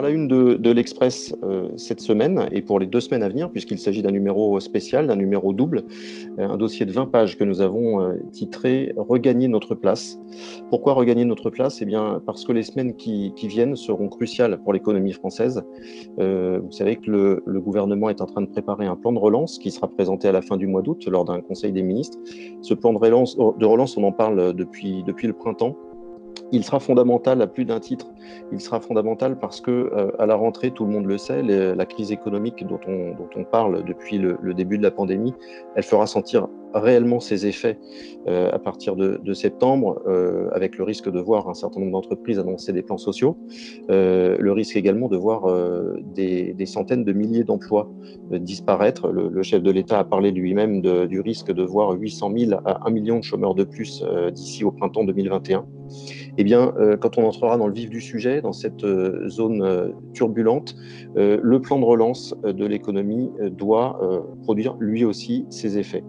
à la une de l'Express cette semaine et pour les 2 semaines à venir, puisqu'il s'agit d'un numéro spécial, d'un numéro double, un dossier de 20 pages que nous avons titré «Regagner notre place». Pourquoi regagner notre place? Eh bien, parce que les semaines qui viennent seront cruciales pour l'économie française. Vous savez que le gouvernement est en train de préparer un plan de relance qui sera présenté à la fin du mois d'août lors d'un conseil des ministres. Ce plan de relance, on en parle depuis le printemps. Il sera fondamental à plus d'un titre. Il sera fondamental parce que, à la rentrée, tout le monde le sait, la crise économique dont on parle depuis le début de la pandémie, elle fera sentir réellement ses effets à partir de septembre, avec le risque de voir un certain nombre d'entreprises annoncer des plans sociaux, le risque également de voir des centaines de milliers d'emplois disparaître. Le chef de l'État a parlé lui-même du risque de voir 800 000 à 1 million de chômeurs de plus d'ici au printemps 2021. Eh bien, quand on entrera dans le vif du sujet, dans cette zone turbulente, le plan de relance de l'économie doit produire lui aussi ses effets.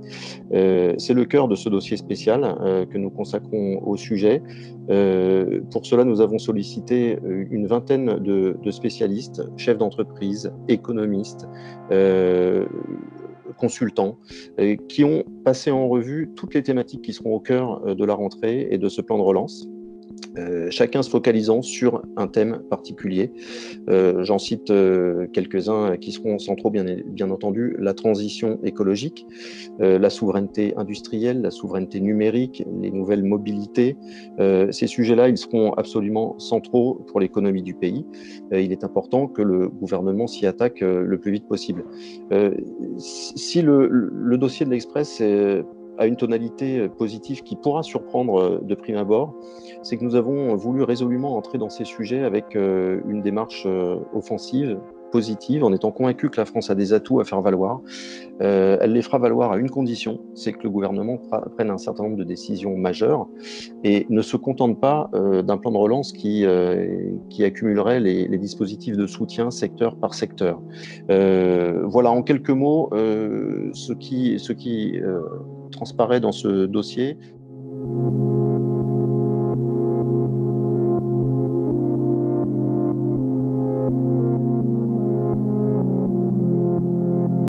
C'est le cœur de ce dossier spécial que nous consacrons au sujet. Pour cela, nous avons sollicité une vingtaine de spécialistes, chefs d'entreprise, économistes, consultants, qui ont passé en revue toutes les thématiques qui seront au cœur de la rentrée et de ce plan de relance. Chacun se focalisant sur un thème particulier. J'en cite quelques-uns qui seront centraux, bien entendu: la transition écologique, la souveraineté industrielle, la souveraineté numérique, les nouvelles mobilités. Ces sujets-là, ils seront absolument centraux pour l'économie du pays. Il est important que le gouvernement s'y attaque le plus vite possible. Si le dossier de l'Express a une tonalité positive qui pourra surprendre de prime abord, c'est que nous avons voulu résolument entrer dans ces sujets avec une démarche offensive, positive, en étant convaincus que la France a des atouts à faire valoir. Elle les fera valoir à une condition, c'est que le gouvernement prenne un certain nombre de décisions majeures et ne se contente pas d'un plan de relance qui accumulerait les dispositifs de soutien secteur par secteur. Voilà en quelques mots ce qui transparaît dans ce dossier.